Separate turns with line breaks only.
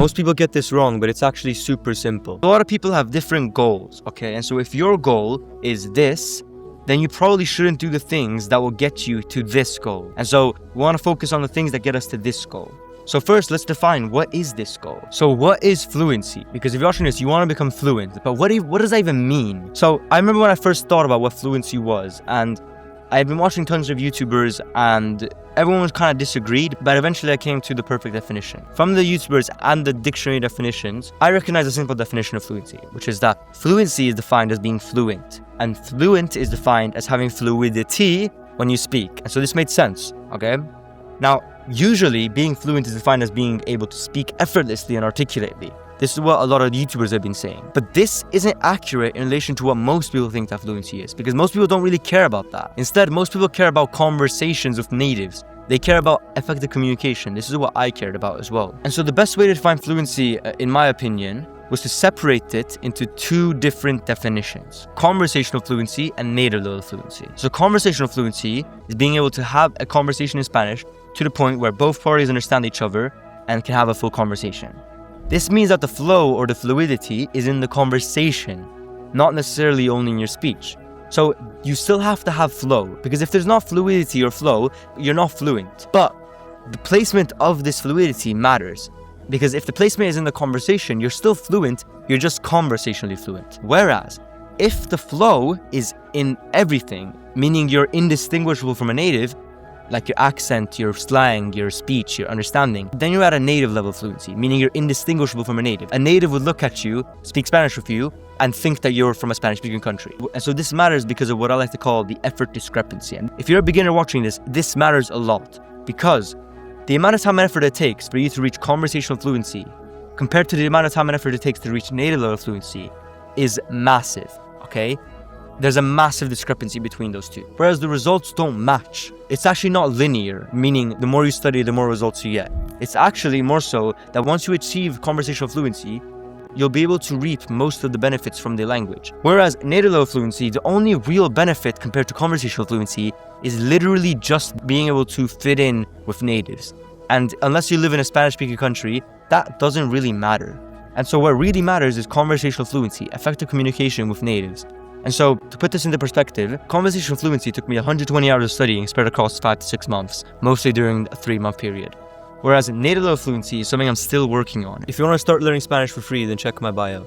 Most people get this wrong, but it's actually super simple. A lot of people have different goals, okay? And so if your goal is this, then you probably shouldn't do the things that will get you to this goal. And so we want to focus on the things that get us to this goal. So first, let's define what is this goal. So what is fluency? Because if you're watching this, you want to become fluent, but what does that even mean? So I remember when I first thought about what fluency was, and I've been watching tons of YouTubers and everyone was kind of disagreed, but eventually I came to the perfect definition. From the YouTubers and the dictionary definitions, I recognize a simple definition of fluency, which is that fluency is defined as being fluent, and fluent is defined as having fluidity when you speak. And so this made sense, okay? Now, usually being fluent is defined as being able to speak effortlessly and articulately. This is what a lot of YouTubers have been saying. But this isn't accurate in relation to what most people think that fluency is, because most people don't really care about that. Instead, most people care about conversations with natives. They care about effective communication. This is what I cared about as well. And so the best way to define fluency, in my opinion, was to separate it into two different definitions: conversational fluency and native level fluency. So conversational fluency is being able to have a conversation in Spanish to the point where both parties understand each other and can have a full conversation. This means that the flow or the fluidity is in the conversation, not necessarily only in your speech. So you still have to have flow, because if there's not fluidity or flow, you're not fluent. But the placement of this fluidity matters, because if the placement is in the conversation, you're still fluent, you're just conversationally fluent. Whereas if the flow is in everything, meaning you're indistinguishable from a native, like your accent, your slang, your speech, your understanding, then you're at a native level fluency, meaning you're indistinguishable from a native. A native would look at you, speak Spanish with you, and think that you're from a Spanish-speaking country. And so this matters because of what I like to call the effort discrepancy. And if you're a beginner watching this, this matters a lot, because the amount of time and effort it takes for you to reach conversational fluency compared to the amount of time and effort it takes to reach native level fluency is massive, okay? There's a massive discrepancy between those two. Whereas the results don't match. It's actually not linear, meaning the more you study, the more results you get. It's actually more so that once you achieve conversational fluency, you'll be able to reap most of the benefits from the language. Whereas native level fluency, the only real benefit compared to conversational fluency is literally just being able to fit in with natives. And unless you live in a Spanish-speaking country, that doesn't really matter. And so what really matters is conversational fluency, effective communication with natives. And so, to put this into perspective, conversational fluency took me 120 hours of studying spread across 5 to 6 months, mostly during a 3-month period. Whereas native level fluency is something I'm still working on. If you want to start learning Spanish for free, then check my bio.